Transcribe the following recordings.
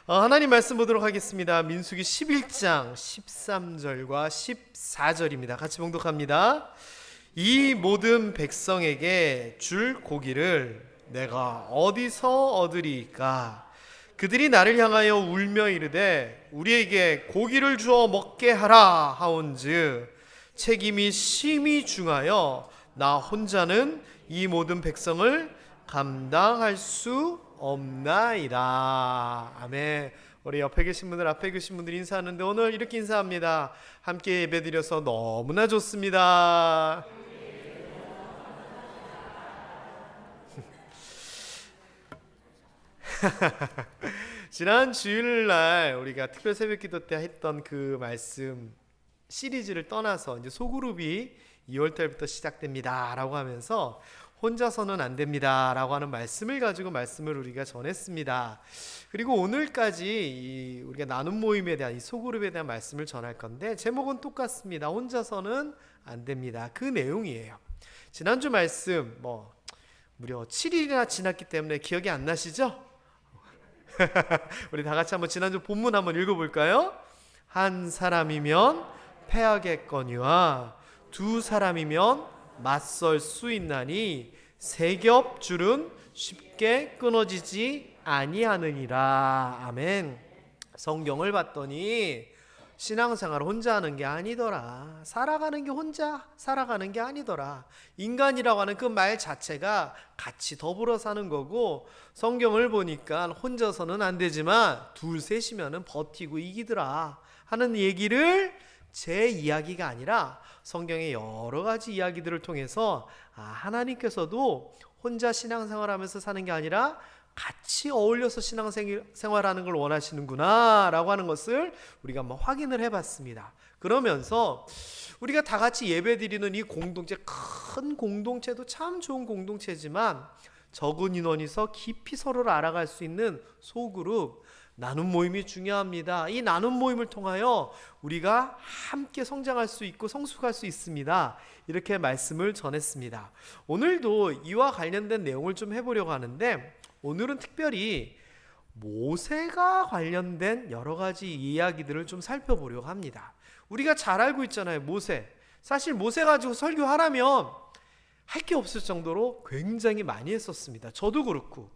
하나님 말씀 보도록 하겠습니다. 민수기 11장 13절과 14절입니다. 같이 봉독합니다. 이 모든 백성에게 줄 고기를 내가 어디서 얻으리까? 그들이 나를 향하여 울며 이르되 우리에게 고기를 주어 먹게 하라 하온즉 책임이 심히 중하여 나 혼자는 이 모든 백성을 감당할 수 없나이다. 아멘. 우리 옆에 계신 분들, 앞에 계신 분들 인사하는데 오늘 이렇게 인사합니다. 함께 예배드려서 너무나 좋습니다. 지난 주일날 우리가 특별 새벽기도 때 했던 그 말씀 시리즈를 떠나서 이제 소그룹이 2월달부터 시작됩니다 라고 하면서 혼자서는 안 됩니다 라고 하는 말씀을 가지고 말씀을 우리가 전했습니다. 그리고 오늘까지 우리가 나눔 모임에 대한 이 소그룹에 대한 말씀을 전할 건데 제목은 똑같습니다. 혼자서는 안 됩니다. 그 내용이에요. 지난주 말씀 무려 7일이나 지났기 때문에 기억이 안 나시죠? 우리 다 같이 한번 지난주 본문 한번 읽어볼까요? 한 사람이면 패하겠거니와 두 사람이면 맞설 수 있나니 세 겹 줄은 쉽게 끊어지지 아니하느니라. 아멘. 성경을 봤더니 신앙생활 혼자 하는 게 아니더라. 살아가는 게 혼자 살아가는 게 아니더라. 인간이라고 하는 그 말 자체가 같이 더불어 사는 거고, 성경을 보니까 혼자서는 안 되지만 둘 셋이면은 버티고 이기더라 하는 얘기를 제 이야기가 아니라 성경의 여러 가지 이야기들을 통해서 하나님께서도 혼자 신앙생활하면서 사는 게 아니라 같이 어울려서 신앙생활하는 걸 원하시는구나 라고 하는 것을 우리가 한번 확인을 해봤습니다. 그러면서 우리가 다 같이 예배드리는 이 공동체, 큰 공동체도 참 좋은 공동체지만 적은 인원이서 깊이 서로를 알아갈 수 있는 소그룹, 나눔 모임이 중요합니다. 이 나눔 모임을 통하여 우리가 함께 성장할 수 있고 성숙할 수 있습니다. 이렇게 말씀을 전했습니다. 오늘도 이와 관련된 내용을 좀 해보려고 하는데, 오늘은 특별히 모세가 관련된 여러 가지 이야기들을 좀 살펴보려고 합니다. 우리가 잘 알고 있잖아요, 모세. 사실 모세 가지고 설교하라면 할 게 없을 정도로 굉장히 많이 했었습니다. 저도 그렇고.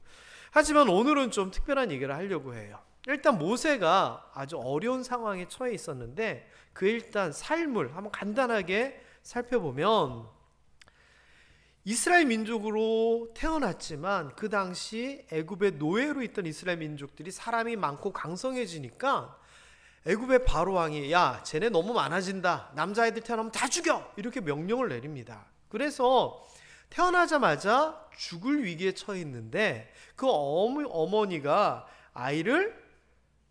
하지만 오늘은 좀 특별한 얘기를 하려고 해요. 일단 모세가 아주 어려운 상황에 처해 있었는데 그 일단 삶을 한번 간단하게 살펴보면, 이스라엘 민족으로 태어났지만 그 당시 애굽의 노예로 있던 이스라엘 민족들이 사람이 많고 강성해지니까 애굽의 바로 왕이 야 쟤네 너무 많아진다, 남자애들 태어나면 다 죽여, 이렇게 명령을 내립니다. 그래서 태어나자마자 죽을 위기에 처해 있는데 그 어머니가 아이를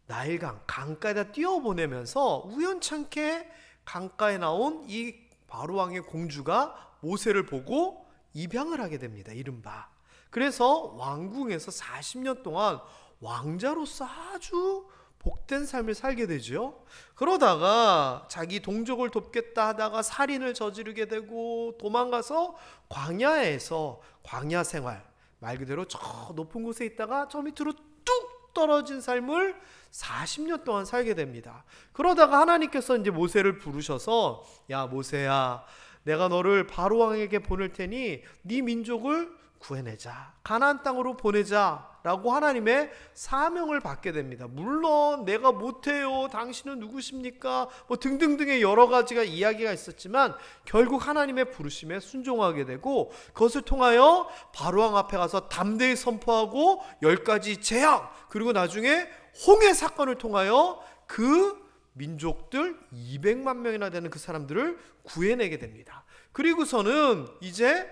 나일강, 강가에다 띄워보내면서 우연찮게 강가에 나온 이 바로왕의 공주가 모세를 보고 입양을 하게 됩니다. 이른바. 그래서 왕궁에서 40년 동안 왕자로서 아주 복된 삶을 살게 되죠. 그러다가 자기 동족을 돕겠다 하다가 살인을 저지르게 되고 도망가서 광야에서 광야 생활, 말 그대로 저 높은 곳에 있다가 저 밑으로 뚝 떨어진 삶을 40년 동안 살게 됩니다. 그러다가 하나님께서 이제 모세를 부르셔서 야 모세야, 내가 너를 바로왕에게 보낼 테니 네 민족을 구해내자, 가나안 땅으로 보내자 라고 하나님의 사명을 받게 됩니다. 물론 내가 못해요, 당신은 누구십니까, 등등등의 여러 가지가 이야기가 있었지만 결국 하나님의 부르심에 순종하게 되고, 그것을 통하여 바로왕 앞에 가서 담대히 선포하고 10가지 재앙, 그리고 나중에 홍해 사건을 통하여 그 민족들 200만 명이나 되는 그 사람들을 구해내게 됩니다. 그리고서는 이제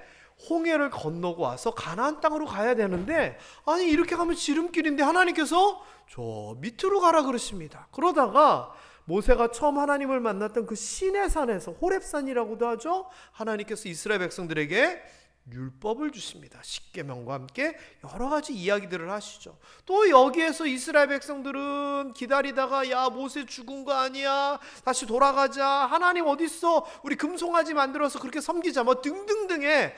홍해를 건너고 와서 가나안 땅으로 가야 되는데, 아니 이렇게 가면 지름길인데 하나님께서 저 밑으로 가라 그러십니다. 그러다가 모세가 처음 하나님을 만났던 그 시내산에서, 호렙산이라고도 하죠, 하나님께서 이스라엘 백성들에게 율법을 주십니다. 십계명과 함께 여러 가지 이야기들을 하시죠. 또 여기에서 이스라엘 백성들은 기다리다가 야 모세 죽은 거 아니야, 다시 돌아가자, 하나님 어딨어, 우리 금송아지 만들어서 그렇게 섬기자, 등등등의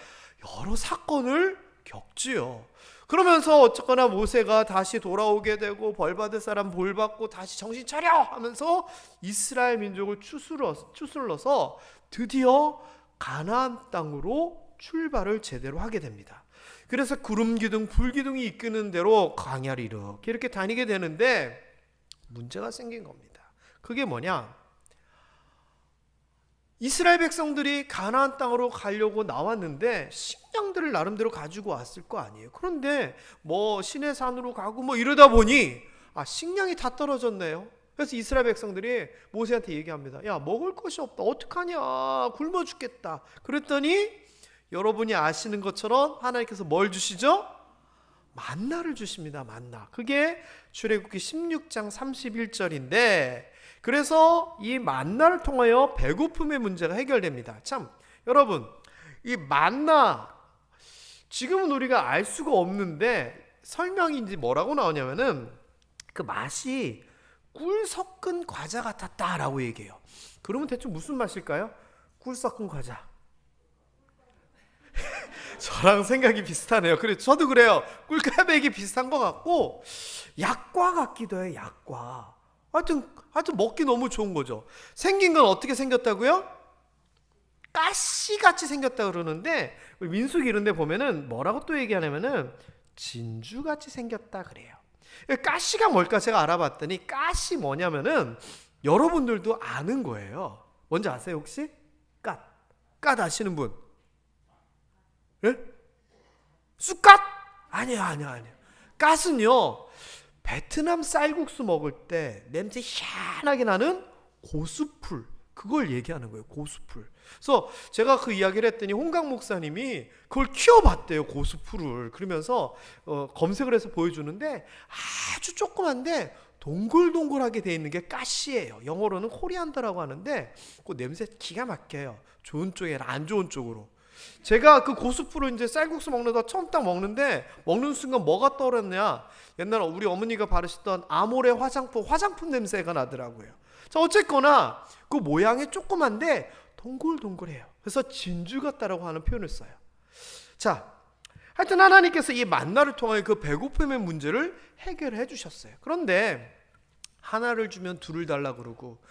여러 사건을 겪지요. 그러면서 어쨌거나 모세가 다시 돌아오게 되고 벌받을 사람 벌받고 다시 정신 차려 하면서 이스라엘 민족을 추슬러서 드디어 가나안 땅으로 출발을 제대로 하게 됩니다. 그래서 구름 기둥 불 기둥이 이끄는 대로 광야를 이렇게 다니게 되는데 문제가 생긴 겁니다. 그게 뭐냐? 이스라엘 백성들이 가나안 땅으로 가려고 나왔는데 식량들을 나름대로 가지고 왔을 거 아니에요. 그런데 뭐 시내 산으로 가고 뭐 이러다 보니 식량이 다 떨어졌네요. 그래서 이스라엘 백성들이 모세한테 얘기합니다. 야, 먹을 것이 없다. 어떡하냐? 굶어 죽겠다. 그랬더니 여러분이 아시는 것처럼 하나님께서 뭘 주시죠? 만나를 주십니다. 만나. 그게 출애굽기 16장 31절인데 그래서 이 만나를 통하여 배고픔의 문제가 해결됩니다. 참 여러분, 이 만나 지금은 우리가 알 수가 없는데 설명이 이제 뭐라고 나오냐면은 그 맛이 꿀 섞은 과자 같았다라고 얘기해요. 그러면 대충 무슨 맛일까요? 꿀 섞은 과자. 저랑 생각이 비슷하네요. 그래, 저도 그래요. 꿀까베기 비슷한 것 같고 약과 같기도 해요. 약과. 하여튼 먹기 너무 좋은 거죠. 생긴 건 어떻게 생겼다고요? 가시같이 생겼다 그러는데 우리 민수기 이런 데 보면은 뭐라고 또 얘기하냐면은 진주같이 생겼다 그래요. 가시가 뭘까 제가 알아봤더니 가시 뭐냐면은 여러분들도 아는 거예요. 뭔지 아세요 혹시? 갓 아시는 분? 예? 쑥갓? 아니야. 갓은요 베트남 쌀국수 먹을 때 냄새 희한하게 나는 고수풀, 그걸 얘기하는 거예요. 고수풀. 그래서 제가 그 이야기를 했더니 홍강 목사님이 그걸 키워봤대요. 고수풀을. 그러면서 검색을 해서 보여주는데 아주 조그만데 동글동글하게 돼 있는 게 가시예요. 영어로는 코리안더라고 하는데 그 냄새 기가 막혀요. 좋은 쪽에 안 좋은 쪽으로. 제가 그 고수풀을 이제 쌀국수 먹는다 처음 딱 먹는데 먹는 순간 뭐가 떠오르냐? 옛날에 우리 어머니가 바르시던 아모레 화장품 냄새가 나더라고요. 자, 어쨌거나 그 모양이 조그만데 동글동글해요. 그래서 진주 같다라고 하는 표현을 써요. 자, 하여튼 하나님께서 이 만나를 통하여 그 배고픔의 문제를 해결해 주셨어요. 그런데 하나를 주면 둘을 달라 그러고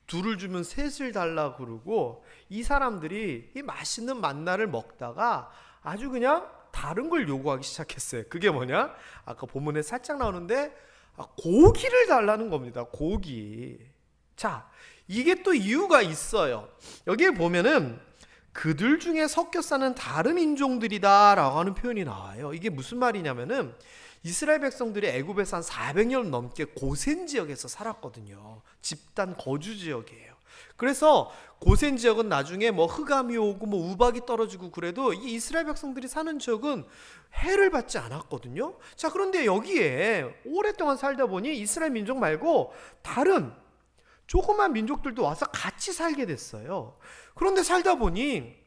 둘을 주면 셋을 달라 그러고 이 사람들이 이 맛있는 만나를 먹다가 아주 그냥 다른 걸 요구하기 시작했어요. 그게 뭐냐? 아까 본문에 살짝 나오는데 고기를 달라는 겁니다. 고기. 자, 이게 또 이유가 있어요. 여기에 보면은 그들 중에 섞여 사는 다른 인종들이다라고 하는 표현이 나와요. 이게 무슨 말이냐면은 이스라엘 백성들이 애굽에서 한 400년 넘게 고센 지역에서 살았거든요. 집단 거주 지역이에요. 그래서 고센 지역은 나중에 뭐 흑암이 오고 뭐 우박이 떨어지고 그래도 이 이스라엘 백성들이 사는 지역은 해를 받지 않았거든요. 자, 그런데 여기에 오랫동안 살다 보니 이스라엘 민족 말고 다른 조그만 민족들도 와서 같이 살게 됐어요. 그런데 살다 보니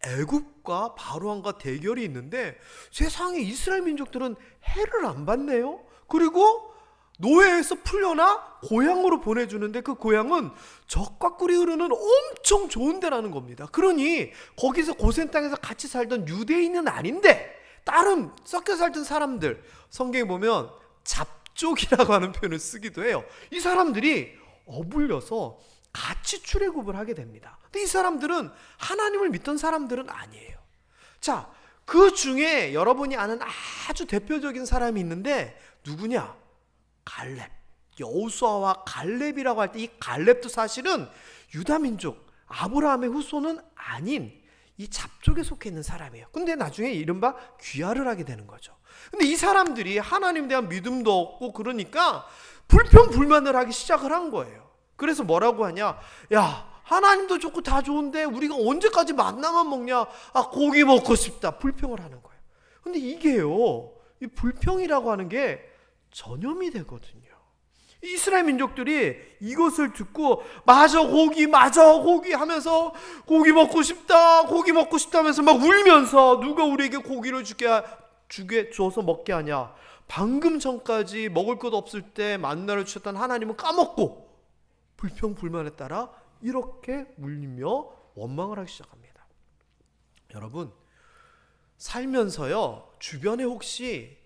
애굽과 바로왕과 대결이 있는데 세상에 이스라엘 민족들은 해를 안 받네요. 그리고 노예에서 풀려나 고향으로 보내주는데 그 고향은 젖과 꿀이 흐르는 엄청 좋은 데라는 겁니다. 그러니 거기서 고센 땅에서 같이 살던 유대인은 아닌데 다른 섞여 살던 사람들, 성경에 보면 잡족이라고 하는 표현을 쓰기도 해요. 이 사람들이 어울려서 같이 출애굽을 하게 됩니다. 근데 이 사람들은 하나님을 믿던 사람들은 아니에요. 자, 그 중에 여러분이 아는 아주 대표적인 사람이 있는데 누구냐? 갈렙. 여호수아와 갈렙이라고 할 때 이 갈렙도 사실은 유다 민족 아브라함의 후손은 아닌 이 잡족에 속해 있는 사람이에요. 근데 나중에 이른바 귀화를 하게 되는 거죠. 근데 이 사람들이 하나님에 대한 믿음도 없고 그러니까 불평불만을 하기 시작을 한 거예요. 그래서 뭐라고 하냐? 야, 하나님도 좋고 다 좋은데 우리가 언제까지 만나만 먹냐? 고기 먹고 싶다. 불평을 하는 거예요. 근데 이게요, 이 불평이라고 하는 게 전염이 되거든요. 이스라엘 민족들이 이것을 듣고 맞아 고기 하면서 고기 먹고 싶다 하면서 막 울면서 누가 우리에게 고기를 줘서 먹게 하냐? 방금 전까지 먹을 것 없을 때 만나를 주셨던 하나님은 까먹고 불평불만에 따라 이렇게 울리며 원망을 하기 시작합니다. 여러분, 살면서요, 주변에 혹시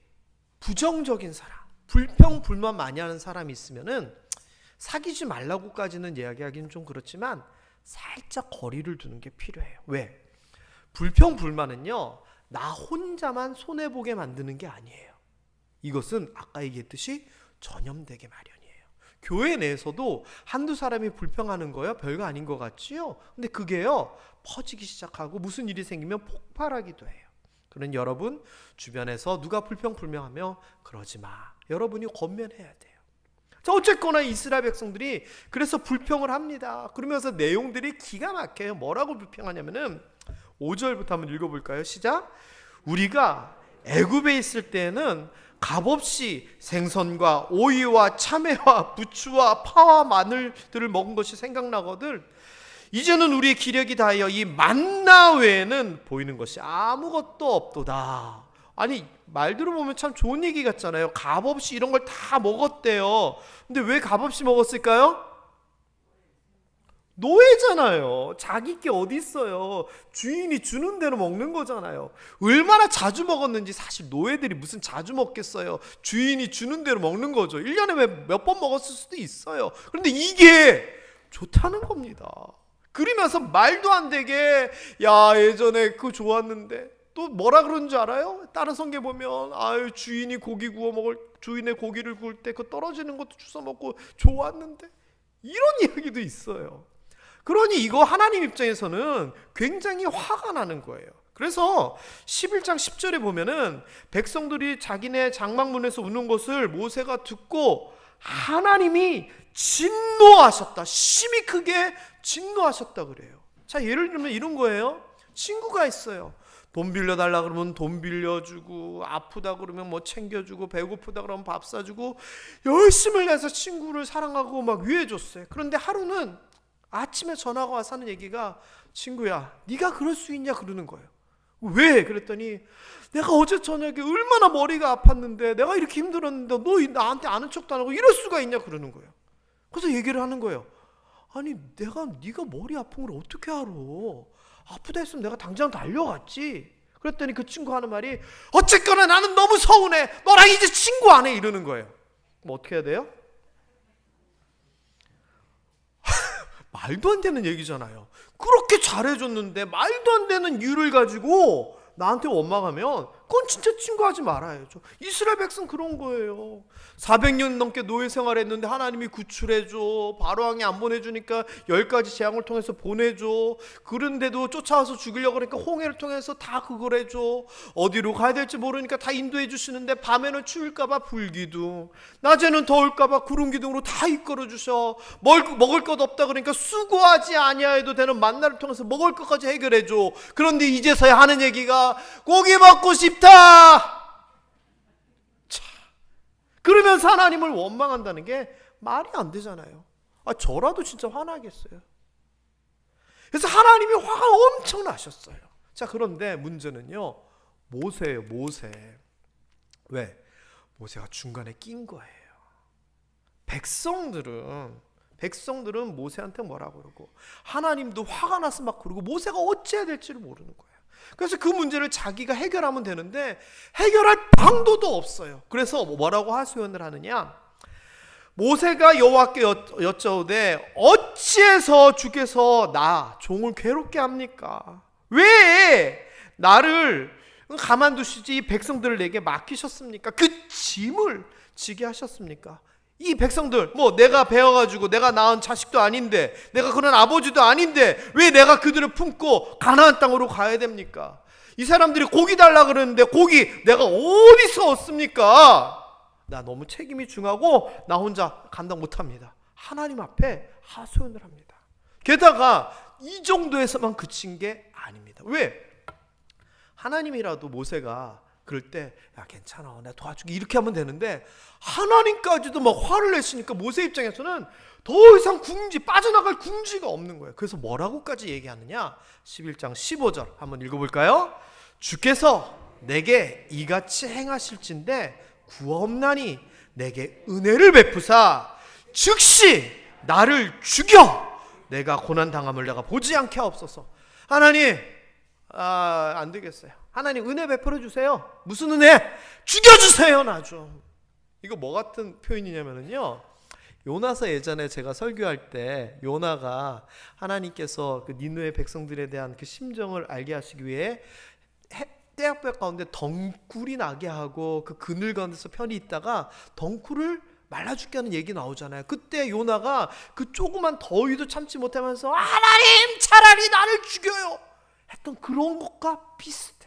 부정적인 사람, 불평 불만 많이 하는 사람이 있으면은 사귀지 말라고까지는 이야기하기는 좀 그렇지만 살짝 거리를 두는 게 필요해요. 왜? 불평 불만은요, 나 혼자만 손해보게 만드는 게 아니에요. 이것은 아까 얘기했듯이 전염되게 마련이에요. 교회 내에서도 한두 사람이 불평하는 거야 별거 아닌 것 같지요? 근데 그게요, 퍼지기 시작하고 무슨 일이 생기면 폭발하기도 해요. 그런 여러분 주변에서 누가 불평불명하며 그러지 마, 여러분이 권면해야 돼요. 자, 어쨌거나 이스라엘 백성들이 그래서 불평을 합니다. 그러면서 내용들이 기가 막혀요. 뭐라고 불평하냐면은 5절부터 한번 읽어볼까요? 시작. 우리가 애굽에 있을 때는 값없이 생선과 오이와 참외와 부추와 파와 마늘들을 먹은 것이 생각나거든. 이제는 우리의 기력이 다하여 이 만나 외에는 보이는 것이 아무것도 없도다. 아니, 말 들어보면 참 좋은 얘기 같잖아요. 값없이 이런 걸 다 먹었대요. 근데 왜 값없이 먹었을까요? 노예잖아요. 자기 게 어디 있어요. 주인이 주는 대로 먹는 거잖아요. 얼마나 자주 먹었는지. 사실 노예들이 무슨 자주 먹겠어요. 주인이 주는 대로 먹는 거죠. 1년에 몇 번 먹었을 수도 있어요. 그런데 이게 좋다는 겁니다. 그러면서 말도 안 되게, 야, 예전에 그거 좋았는데, 또 뭐라 그러는 줄 알아요? 다른 성경 보면, 아유, 주인이 고기 구워 먹을, 주인의 고기를 구울 때 그 떨어지는 것도 주워 먹고 좋았는데, 이런 이야기도 있어요. 그러니 이거 하나님 입장에서는 굉장히 화가 나는 거예요. 그래서 11장 10절에 보면은 백성들이 자기네 장막문에서 우는 것을 모세가 듣고 하나님이 진노하셨다, 심히 크게 진노하셨다 그래요. 자, 예를 들면 이런 거예요. 친구가 있어요. 돈 빌려달라 그러면 돈 빌려주고, 아프다 그러면 뭐 챙겨주고, 배고프다 그러면 밥 사주고, 열심을 내서 친구를 사랑하고 막 위해줬어요. 그런데 하루는 아침에 전화가 와서 하는 얘기가, 친구야, 네가 그럴 수 있냐 그러는 거예요. 왜? 그랬더니 내가 어제 저녁에 얼마나 머리가 아팠는데, 내가 이렇게 힘들었는데 너 나한테 아는 척도 안 하고 이럴 수가 있냐 그러는 거예요. 그래서 얘기를 하는 거예요. 아니, 네가 머리 아픈 걸 어떻게 알아? 아프다 했으면 내가 당장 달려갔지. 그랬더니 그 친구 하는 말이, 어쨌거나 나는 너무 서운해, 너랑 이제 친구 안 해, 이러는 거예요. 그럼 어떻게 해야 돼요? 말도 안 되는 얘기잖아요. 그렇게 잘해줬는데 말도 안 되는 이유를 가지고 나한테 원망하면 그건 진짜 친구하지 말아야죠. 이스라엘 백성 그런 거예요. 400년 넘게 노예 생활했는데 하나님이 구출해줘, 바로왕이 안 보내주니까 10가지 재앙을 통해서 보내줘. 그런데도 쫓아와서 죽이려고 그러니까 홍해를 통해서 다 그걸 해줘. 어디로 가야 될지 모르니까 다 인도해 주시는데 밤에는 추울까봐 불기둥, 낮에는 더울까봐 구름기둥으로 다 이끌어 주셔. 먹을 것 없다 그러니까 수고하지 아니하여도 되는 만나를 통해서 먹을 것까지 해결해 줘. 그런데 이제서야 하는 얘기가 고기 먹고 싶다. 자, 그러면서 하나님을 원망한다는 게 말이 안 되잖아요. 저라도 진짜 화나겠어요. 그래서 하나님이 화가 엄청 나셨어요. 자, 그런데 문제는요, 모세예요. 모세. 왜? 모세가 중간에 낀 거예요. 백성들은 모세한테 뭐라고 그러고, 하나님도 화가 나서 막 그러고, 모세가 어찌해야 될지를 모르는 거예요. 그래서 그 문제를 자기가 해결하면 되는데 해결할 방도도 없어요. 그래서 뭐라고 하소연을 하느냐, 모세가 여호와께 여쭤오되 어찌해서 주께서 나 종을 괴롭게 합니까? 왜 나를 가만두시지 이 백성들을 내게 맡기셨습니까? 그 짐을 지게 하셨습니까? 이 백성들, 뭐 내가 배워가지고 내가 낳은 자식도 아닌데, 내가 그런 아버지도 아닌데 왜 내가 그들을 품고 가나안 땅으로 가야 됩니까? 이 사람들이 고기 달라 그러는데 고기 내가 어디서 얻습니까? 나 너무 책임이 중하고 나 혼자 감당 못합니다. 하나님 앞에 하소연을 합니다. 게다가 이 정도에서만 그친 게 아닙니다. 왜? 하나님이라도 모세가 그럴 때, 야, 괜찮아, 내가 도와줄게, 이렇게 하면 되는데 하나님까지도 막 화를 내시니까 모세 입장에서는 더 이상 빠져나갈 궁지가 없는 거예요. 그래서 뭐라고까지 얘기하느냐, 11장 15절 한번 읽어볼까요? 주께서 내게 이같이 행하실진데 구하옵나니 내게 은혜를 베푸사 즉시 나를 죽여 내가 고난당함을 내가 보지 않게 하옵소서. 하나님, 안 되겠어요. 하나님 은혜 베풀어 주세요. 무슨 은혜? 죽여주세요 나 좀. 이거 뭐 같은 표현이냐면요, 요나서 예전에 제가 설교할 때 요나가 하나님께서 그 니느웨 백성들에 대한 그 심정을 알게 하시기 위해 떼약볕 가운데 덩굴이 나게 하고 그 그늘 가운데서 편히 있다가 덩굴을 말라 죽게 하는 얘기 나오잖아요. 그때 요나가 그 조그만 더위도 참지 못하면서 하나님 차라리 나를 죽여요 했던 그런 것과 비슷해요.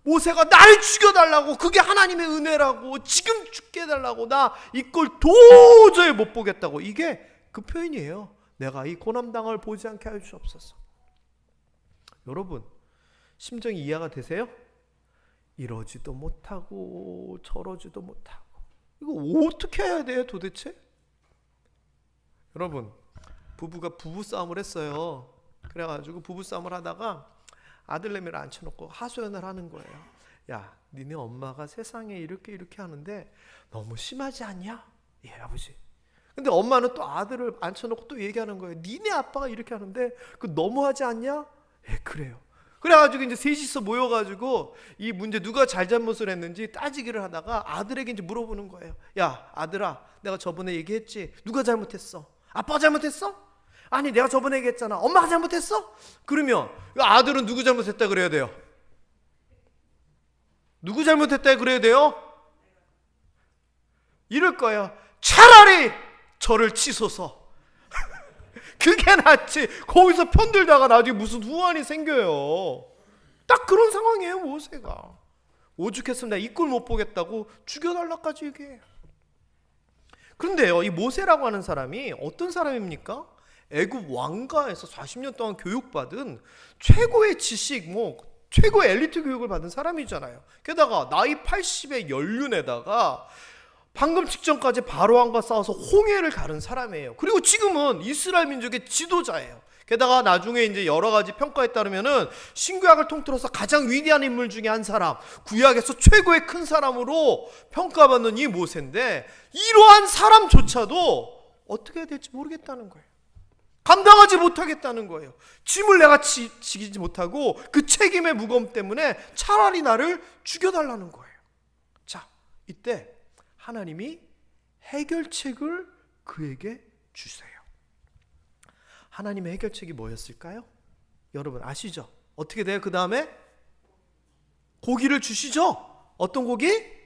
모세가 나를 죽여달라고, 그게 하나님의 은혜라고, 지금 죽게 해달라고, 나 이걸 도저히 못 보겠다고, 이게 그 표현이에요. 내가 이 고난당을 보지 않게 하여 주옵소서. 여러분 심정이 이해가 되세요? 이러지도 못하고 저러지도 못하고 이거 어떻게 해야 돼요 도대체? 여러분 부부가 부부싸움을 했어요. 그래가지고 부부싸움을 하다가 아들내미를 앉혀놓고 하소연을 하는 거예요. 야, 니네 엄마가 세상에 이렇게 하는데 너무 심하지 않냐? 예, 아버지. 근데 엄마는 또 아들을 앉혀놓고 또 얘기하는 거예요. 니네 아빠가 이렇게 하는데 그 너무하지 않냐? 예, 그래요. 그래가지고 이제 셋이서 모여가지고 이 문제 누가 잘잘못을 했는지 따지기를 하다가 아들에게 이제 물어보는 거예요. 야, 아들아, 내가 저번에 얘기했지? 누가 잘못했어? 아빠가 잘못했어? 아니, 내가 저번에 얘기했잖아. 엄마가 잘못했어? 그러면 아들은 누구 잘못했다 그래야 돼요? 누구 잘못했다 그래야 돼요? 이럴 거예요. 차라리 저를 치소서. 그게 낫지. 거기서 편들다가 나중에 무슨 후환이 생겨요. 딱 그런 상황이에요 모세가. 오죽했으면 내가 이 꼴 못 보겠다고 죽여달라까지 얘기해요. 그런데요, 이 모세라고 하는 사람이 어떤 사람입니까? 애굽 왕가에서 40년 동안 교육받은 최고의 지식, 최고의 엘리트 교육을 받은 사람이잖아요. 게다가 나이 80의 연륜에다가 방금 직전까지 바로왕과 싸워서 홍해를 가른 사람이에요. 그리고 지금은 이스라엘 민족의 지도자예요. 게다가 나중에 이제 여러 가지 평가에 따르면은 신구약을 통틀어서 가장 위대한 인물 중에 한 사람, 구약에서 최고의 큰 사람으로 평가받는 이 모세인데, 이러한 사람조차도 어떻게 해야 될지 모르겠다는 거예요. 감당하지 못하겠다는 거예요. 짐을 내가 지기지 못하고 그 책임의 무거움 때문에 차라리 나를 죽여달라는 거예요. 자, 이때 하나님이 해결책을 그에게 주세요. 하나님의 해결책이 뭐였을까요? 여러분 아시죠? 어떻게 돼요? 그 다음에 고기를 주시죠? 어떤 고기?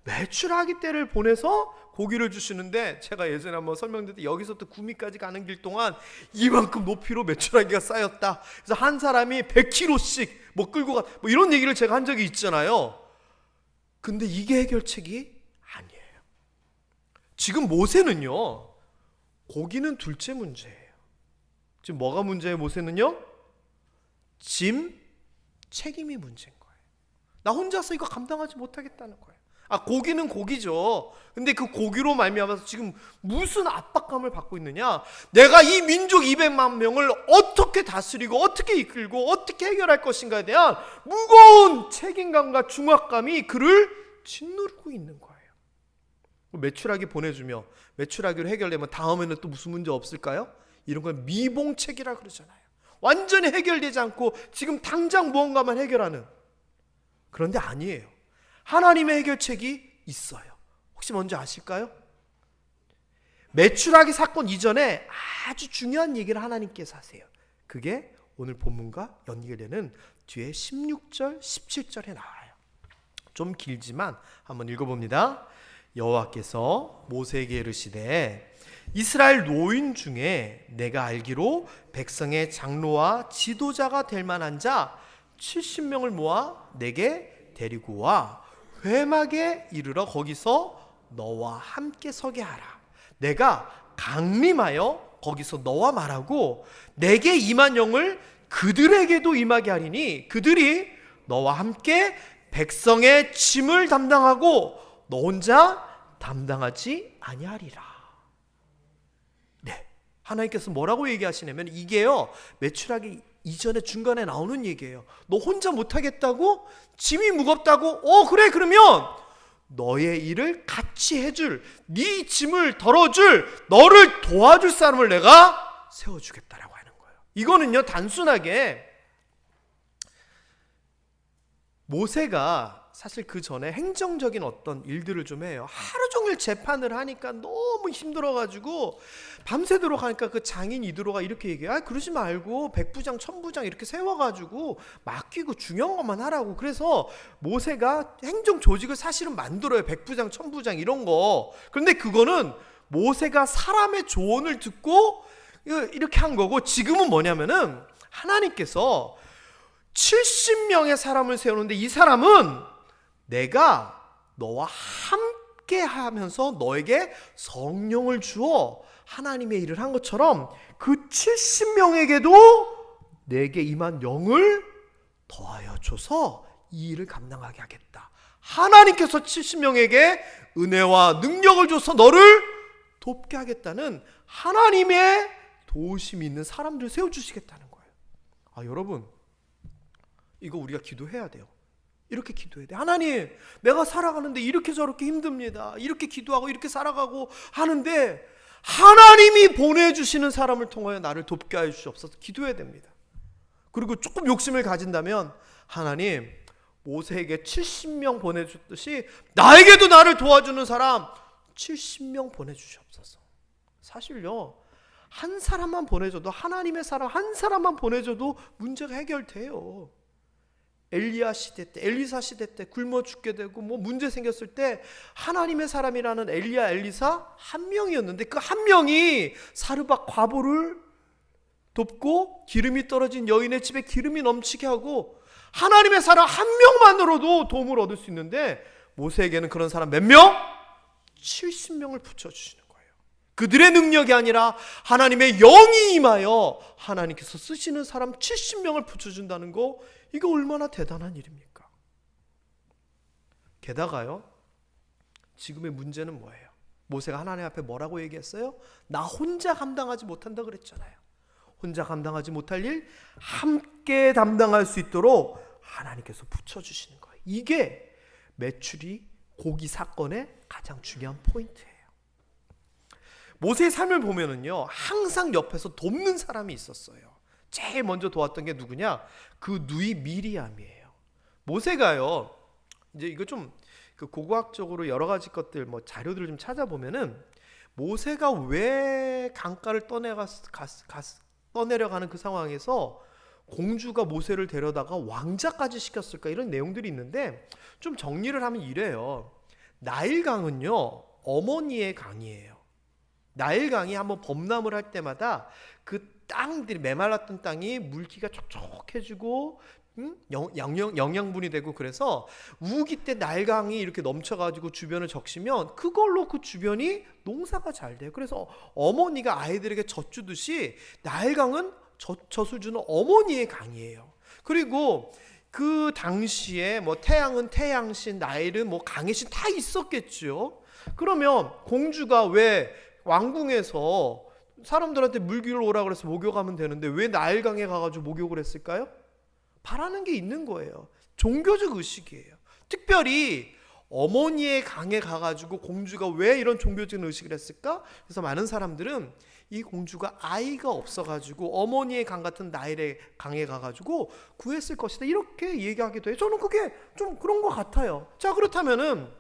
메추라기 떼를 보내서 고기를 주시는데, 제가 예전에 한번 설명드렸는데 여기서부터 구미까지 가는 길 동안 이만큼 높이로 메추라기가 쌓였다. 그래서 한 사람이 100kg씩 끌고 가, 이런 얘기를 제가 한 적이 있잖아요. 근데 이게 해결책이 아니에요. 지금 모세는요, 고기는 둘째 문제예요. 지금 뭐가 문제예요? 모세는요, 짐 책임이 문제인 거예요. 나 혼자서 이거 감당하지 못하겠다는 거예요. 고기는 고기죠. 근데 그 고기로 말미암아서 지금 무슨 압박감을 받고 있느냐? 내가 이 민족 200만 명을 어떻게 다스리고 어떻게 이끌고 어떻게 해결할 것인가에 대한 무거운 책임감과 중압감이 그를 짓누르고 있는 거예요. 메추라기 보내주며 메추라기로 해결되면 다음에는 또 무슨 문제 없을까요? 이런 걸 미봉책이라 그러잖아요. 완전히 해결되지 않고 지금 당장 무언가만 해결하는. 그런데 아니에요. 하나님의 해결책이 있어요. 혹시 뭔지 아실까요? 메추라기 사건 이전에 아주 중요한 얘기를 하나님께서 하세요. 그게 오늘 본문과 연결되는 뒤에 16절, 17절에 나와요. 좀 길지만 한번 읽어봅니다. 여호와께서 모세에게 이르시되 이스라엘 노인 중에 내가 알기로 백성의 장로와 지도자가 될 만한 자 70명을 모아 내게 데리고 와 회막에 이르러 거기서 너와 함께 서게 하라. 내가 강림하여 거기서 너와 말하고 내게 임한 영을 그들에게도 임하게 하리니 그들이 너와 함께 백성의 짐을 담당하고 너 혼자 담당하지 아니하리라. 네, 하나님께서 뭐라고 얘기하시냐면 이게요, 메추라기 이전에 중간에 나오는 얘기예요. 너 혼자 못하겠다고? 짐이 무겁다고? 그래, 그러면 너의 일을 같이 해줄, 네 짐을 덜어줄, 너를 도와줄 사람을 내가 세워주겠다라고 하는 거예요. 이거는요, 단순하게 모세가 사실 그 전에 행정적인 어떤 일들을 좀 해요. 하루 종일 재판을 하니까 너무 힘들어가지고 밤새도록 하니까 그 장인 이드로가 이렇게 얘기해요. 아, 그러지 말고 백부장 천부장 이렇게 세워가지고 맡기고 중요한 것만 하라고. 그래서 모세가 행정 조직을 사실은 만들어요. 백부장 천부장 이런 거. 그런데 그거는 모세가 사람의 조언을 듣고 이렇게 한 거고, 지금은 뭐냐면은 하나님께서 70명의 사람을 세우는데 이 사람은 내가 너와 함께 하면서 너에게 성령을 주어 하나님의 일을 한 것처럼 그 70명에게도 내게 임한 영을 더하여 줘서 이 일을 감당하게 하겠다. 하나님께서 70명에게 은혜와 능력을 줘서 너를 돕게 하겠다는 하나님의 도우심이 있는 사람들을 세워주시겠다는 거예요. 아, 여러분, 이거 우리가 기도해야 돼요. 이렇게 기도해야 돼. 하나님, 내가 살아가는데 이렇게 저렇게 힘듭니다. 이렇게 기도하고 이렇게 살아가고 하는데 하나님이 보내주시는 사람을 통하여 나를 돕게 하여 주시옵소서. 기도해야 됩니다. 그리고 조금 욕심을 가진다면 하나님, 모세에게 70명 보내줬듯이 나에게도 나를 도와주는 사람 70명 보내주시옵소서. 사실요, 한 사람만 보내줘도, 하나님의 사람 한 사람만 보내줘도 문제가 해결돼요. 엘리야 시대 때, 엘리사 시대 때 굶어 죽게 되고 뭐 문제 생겼을 때 하나님의 사람이라는 엘리야, 엘리사 한 명이었는데 그 한 명이 사르밧 과부를 돕고 기름이 떨어진 여인의 집에 기름이 넘치게 하고, 하나님의 사람 한 명만으로도 도움을 얻을 수 있는데 모세에게는 그런 사람 몇 명? 70명을 붙여주시는 거예요. 그들의 능력이 아니라 하나님의 영이 임하여 하나님께서 쓰시는 사람 70명을 붙여준다는 거, 이거 얼마나 대단한 일입니까? 게다가요, 지금의 문제는 뭐예요? 모세가 하나님 앞에 뭐라고 얘기했어요? 나 혼자 감당하지 못한다 그랬잖아요. 혼자 감당하지 못할 일 함께 담당할 수 있도록 하나님께서 붙여주시는 거예요. 이게 메추리 고기 사건의 가장 중요한 포인트예요. 모세의 삶을 보면은요, 항상 옆에서 돕는 사람이 있었어요. 제일 먼저 도왔던 게 누구냐? 그 누이 미리암이에요. 모세가요, 이제 이거 좀 그 고고학적으로 여러 가지 것들 뭐 자료들을 좀 찾아보면은 모세가 왜 강가를 떠내려가는 그 상황에서 공주가 모세를 데려다가 왕자까지 시켰을까, 이런 내용들이 있는데 좀 정리를 하면 이래요. 나일강은요, 어머니의 강이에요. 나일강이 한번 범람을 할 때마다 그 땅들이, 메말랐던 땅이 물기가 촉촉해지고 영양분이 되고, 그래서 우기 때 나일강이 이렇게 넘쳐가지고 주변을 적시면 그걸로 그 주변이 농사가 잘 돼요. 그래서 어머니가 아이들에게 젖 주듯이 나일강은 젖을 주는 어머니의 강이에요. 그리고 그 당시에 뭐 태양은 태양신, 나일은 뭐 강의 신 다 있었겠죠. 그러면 공주가 왜 왕궁에서 사람들한테 물기를 오라 그래서 목욕하면 되는데 왜 나일강에 가가지고 목욕을 했을까요? 바라는 게 있는 거예요. 종교적 의식이에요. 특별히 어머니의 강에 가가지고 공주가 왜 이런 종교적인 의식을 했을까? 그래서 많은 사람들은 이 공주가 아이가 없어가지고 어머니의 강 같은 나일의 강에 가가지고 구했을 것이다, 이렇게 얘기하기도 해요. 저는 그게 좀 그런 것 같아요. 자, 그렇다면은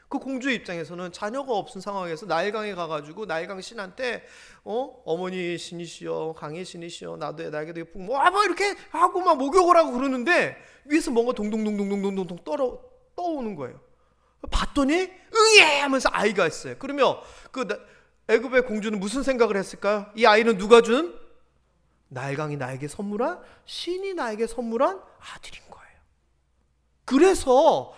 그 공주의 입장에서는 자녀가 없은 상황에서 나일강에 가가지고 나일강 신한테 어머니 신이시여, 강의 신이시여, 나도 나에게도 예쁜 뭐 이렇게 하고 막 목욕을 하고 그러는데 위에서 뭔가 동동동동동동동 떠오는 거예요. 봤더니 응애 하면서 아이가 있어요. 그러면 그 애굽의 공주는 무슨 생각을 했을까요? 이 아이는 누가 준? 나일강이 나에게 선물한, 신이 나에게 선물한 아들인 거예요. 그래서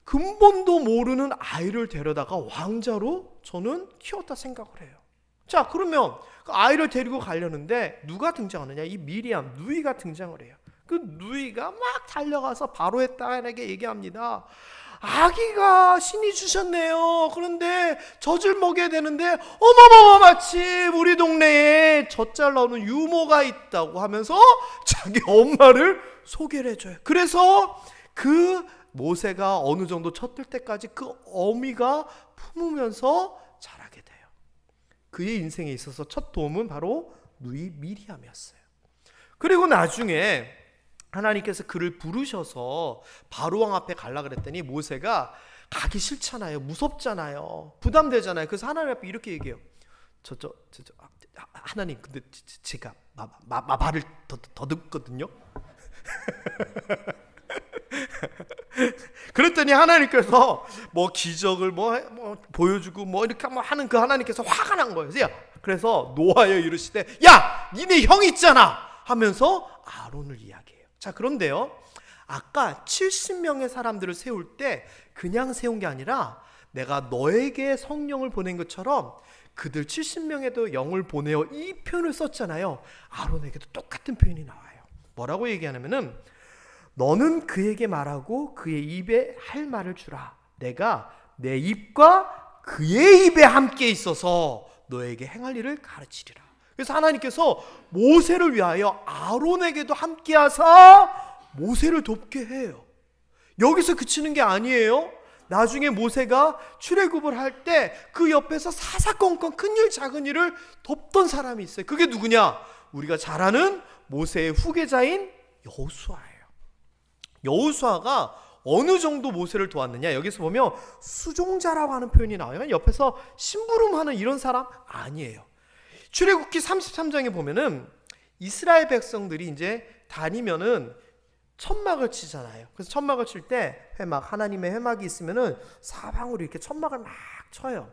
근본도 모르는 아이를 데려다가 왕자로 저는 키웠다 생각을 해요. 자, 그러면 그 아이를 데리고 가려는데 누가 등장하느냐? 이 미리암, 누이가 등장을 해요. 그 누이가 막 달려가서 바로의 딸에게 얘기합니다. 아기가 신이 주셨네요. 그런데 젖을 먹여야 되는데 어머머머, 마침 우리 동네에 젖 잘 나오는 유모가 있다고 하면서 자기 엄마를 소개를 해줘요. 그래서 그 모세가 어느 정도 젖들 때까지 그 어미가 품으면서 자라게 돼요. 그의 인생에 있어서 첫 도움은 바로 누이 미리암이었어요. 그리고 나중에 하나님께서 그를 부르셔서 바로왕 앞에 가려고 그랬더니 모세가 가기 싫잖아요. 무섭잖아요. 부담되잖아요. 그래서 하나님 앞에 이렇게 얘기해요. 하나님, 근데 제가 말을 더 듣거든요. 그랬더니 하나님께서 뭐 기적을 뭐 보여주고 뭐 이렇게 하는 그 하나님께서 화가 난 거예요. 그래서 노하여 이르시되, 야, 니네 형 있잖아 하면서 아론을 이야기해요. 자, 그런데요, 아까 70명의 사람들을 세울 때 그냥 세운 게 아니라 내가 너에게 성령을 보낸 것처럼 그들 70명에도 영을 보내어, 이 표현을 썼잖아요. 아론에게도 똑같은 표현이 나와요. 뭐라고 얘기하냐면은, 너는 그에게 말하고 그의 입에 할 말을 주라. 내가 내 입과 그의 입에 함께 있어서 너에게 행할 일을 가르치리라. 그래서 하나님께서 모세를 위하여 아론에게도 함께 하사 모세를 돕게 해요. 여기서 그치는 게 아니에요. 나중에 모세가 출애굽을 할 때 그 옆에서 사사건건 큰일 작은 일을 돕던 사람이 있어요. 그게 누구냐? 우리가 잘 아는 모세의 후계자인 여호수아예요. 여호수아가 어느 정도 모세를 도왔느냐? 여기서 보면 수종자라고 하는 표현이 나와요. 옆에서 심부름하는 이런 사람 아니에요. 출애굽기 33장에 보면은 이스라엘 백성들이 이제 다니면은 천막을 치잖아요. 그래서 천막을 칠 때 회막, 하나님의 회막이 있으면은 사방으로 이렇게 천막을 막 쳐요.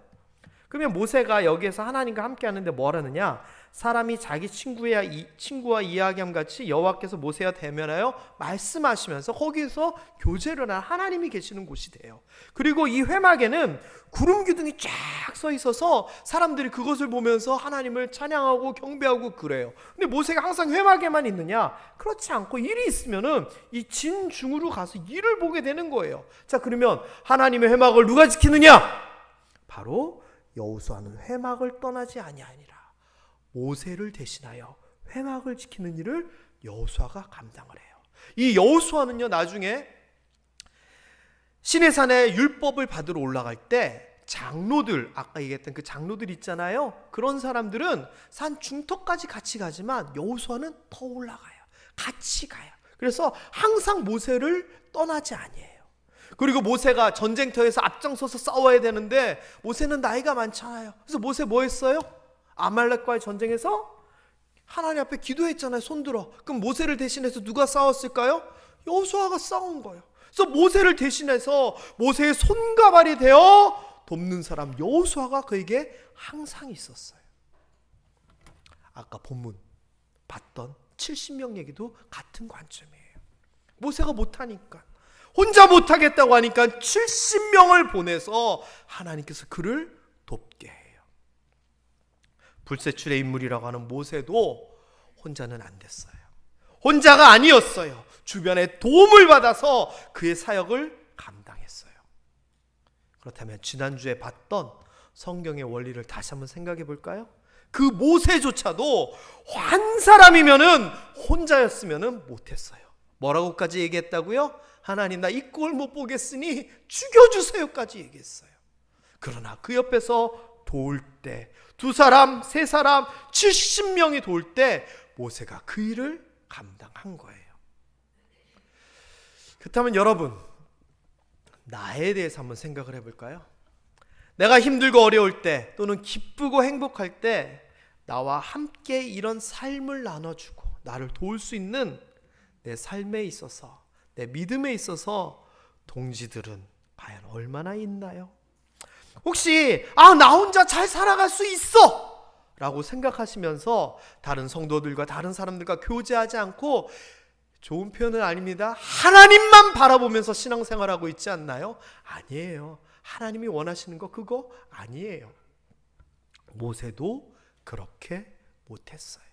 그러면 모세가 여기에서 하나님과 함께 하는데 뭘 하느냐? 사람이 자기 친구와 이야기함 같이 여호와께서 모세와 대면하여 말씀하시면서 거기서 교제를 한 하나님이 계시는 곳이 돼요. 그리고 이 회막에는 구름 기둥이 쫙 서 있어서 사람들이 그것을 보면서 하나님을 찬양하고 경배하고 그래요. 근데 모세가 항상 회막에만 있느냐? 그렇지 않고 일이 있으면은 이 진중으로 가서 일을 보게 되는 거예요. 자, 그러면 하나님의 회막을 누가 지키느냐? 바로 여호수아는 회막을 떠나지 아니하니라. 모세를 대신하여 회막을 지키는 일을 여호수아가 감당을 해요. 이 여호수아는요, 나중에 시내산에 율법을 받으러 올라갈 때 장로들, 아까 얘기했던 그 장로들 있잖아요. 그런 사람들은 산 중턱까지 같이 가지만 여호수아는 더 올라가요. 같이 가요. 그래서 항상 모세를 떠나지 아니해요. 그리고 모세가 전쟁터에서 앞장서서 싸워야 되는데 모세는 나이가 많잖아요. 그래서 모세 뭐 했어요? 아말렉과의 전쟁에서 하나님 앞에 기도했잖아요. 손들어. 그럼 모세를 대신해서 누가 싸웠을까요? 여호수아가 싸운 거예요. 그래서 모세를 대신해서 모세의 손과 발이 되어 돕는 사람 여호수아가 그에게 항상 있었어요. 아까 본문 봤던 70명 얘기도 같은 관점이에요. 모세가 못하니까, 혼자 못하겠다고 하니까 70명을 보내서 하나님께서 그를 돕게 해요. 불세출의 인물이라고 하는 모세도 혼자는 안 됐어요. 혼자가 아니었어요. 주변에 도움을 받아서 그의 사역을 감당했어요. 그렇다면 지난주에 봤던 성경의 원리를 다시 한번 생각해 볼까요? 그 모세조차도 한 사람이면은 혼자였으면은 못했어요. 뭐라고까지 얘기했다고요? 하나님, 나 이 꼴 못 보겠으니 죽여주세요까지 얘기했어요. 그러나 그 옆에서 도울 때 2사람, 3사람, 70명이 도울 때 모세가 그 일을 감당한 거예요. 그렇다면 여러분, 나에 대해서 한번 생각을 해볼까요? 내가 힘들고 어려울 때 또는 기쁘고 행복할 때 나와 함께 이런 삶을 나눠주고 나를 도울 수 있는 내 삶에 있어서, 내 믿음에 있어서 동지들은 과연 얼마나 있나요? 혹시 나 혼자 잘 살아갈 수 있어 라고 생각하시면서 다른 성도들과 다른 사람들과 교제하지 않고, 좋은 표현은 아닙니다, 하나님만 바라보면서 신앙생활하고 있지 않나요? 아니에요. 하나님이 원하시는 거 그거 아니에요. 모세도 그렇게 못했어요.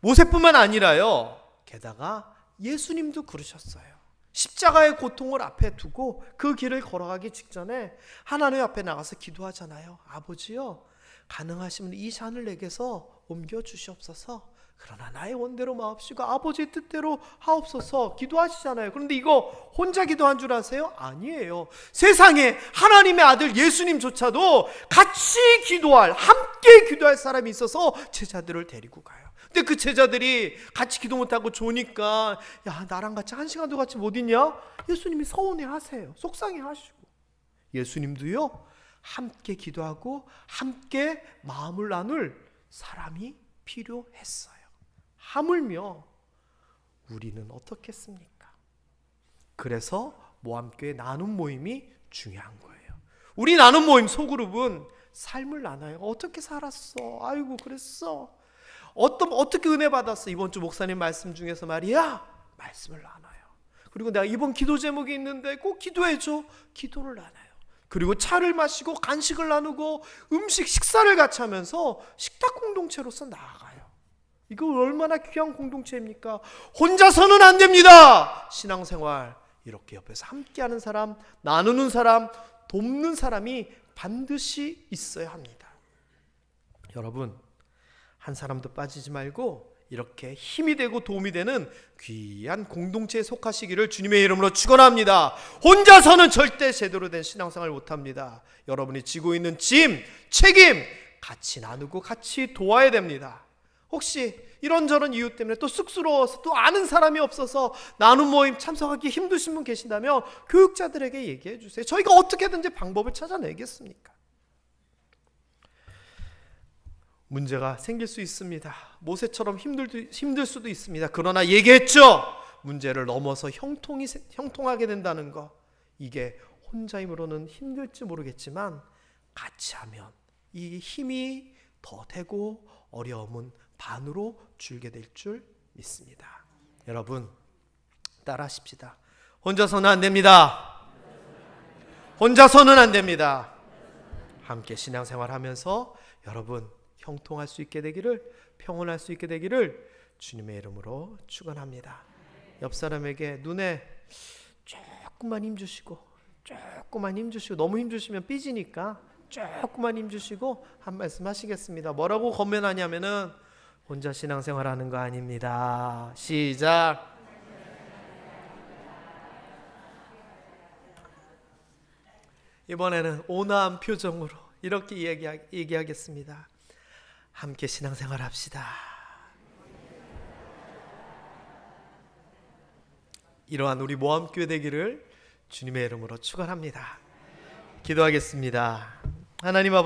모세뿐만 아니라요, 게다가 예수님도 그러셨어요. 십자가의 고통을 앞에 두고 그 길을 걸어가기 직전에 하나님 앞에 나가서 기도하잖아요. 아버지요, 가능하시면 이 잔을 내게서 옮겨 주시옵소서. 그러나 나의 원대로 마옵시고 아버지의 뜻대로 하옵소서 기도하시잖아요. 그런데 이거 혼자 기도한 줄 아세요? 아니에요. 세상에 하나님의 아들 예수님조차도 같이 기도할, 함께 기도할 사람이 있어서 제자들을 데리고 가요. 근데 그 제자들이 같이 기도 못하고 조니까 야 나랑 같이 한 시간도 같이 못 있냐? 예수님이 서운해하세요. 속상해하시고 예수님도요 함께 기도하고 함께 마음을 나눌 사람이 필요했어요. 하물며 우리는 어떻겠습니까? 그래서 모함교회 나눔 모임이 중요한 거예요. 우리 나눔 모임 소그룹은 삶을 나눠요. 어떻게 살았어? 아이고 그랬어. 어떻게 은혜 받았어? 이번 주 목사님 말씀 중에서 말이야 말씀을 나눠요. 그리고 내가 이번 기도 제목이 있는데 꼭 기도해줘. 기도를 나눠요. 그리고 차를 마시고 간식을 나누고 식사를 같이 하면서 식탁 공동체로서 나아가요. 이거 얼마나 귀한 공동체입니까? 혼자서는 안 됩니다. 신앙생활 이렇게 옆에서 함께하는 사람, 나누는 사람, 돕는 사람이 반드시 있어야 합니다. 여러분 한 사람도 빠지지 말고 이렇게 힘이 되고 도움이 되는 귀한 공동체에 속하시기를 주님의 이름으로 축원합니다. 혼자서는 절대 제대로 된 신앙생활 못합니다. 여러분이 지고 있는 짐, 책임 같이 나누고 같이 도와야 됩니다. 혹시 이런저런 이유 때문에 또 쑥스러워서 또 아는 사람이 없어서 나눔 모임 참석하기 힘드신 분 계신다면 교육자들에게 얘기해 주세요. 저희가 어떻게든지 방법을 찾아내겠습니까? 문제가 생길 수 있습니다. 모세처럼 힘들 수도 있습니다. 그러나 얘기했죠. 문제를 넘어서 형통하게 된다는 거. 이게 혼자 힘으로는 힘들지 모르겠지만 같이 하면 이 힘이 더 되고 어려움은 반으로 줄게 될 줄 믿습니다. 여러분 따라하십시다. 혼자서는 안 됩니다. 혼자서는 안 됩니다. 함께 신앙생활하면서 여러분 형통할 수 있게 되기를, 평온할 수 있게 되기를 주님의 이름으로 축원합니다. 옆 사람에게 눈에 조금만 힘주시고 너무 힘주시면 삐지니까 조금만 힘주시고 한 말씀 하시겠습니다. 뭐라고 건면하냐면은 혼자 신앙생활하는 거 아닙니다. 시작. 이번에는 온화한 표정으로 이렇게 얘기하겠습니다. 함께 신앙생활 합시다. 이러한 우리 모함교회 되기를 주님의 이름으로 축원합니다. 기도하겠습니다. 하나님 아버지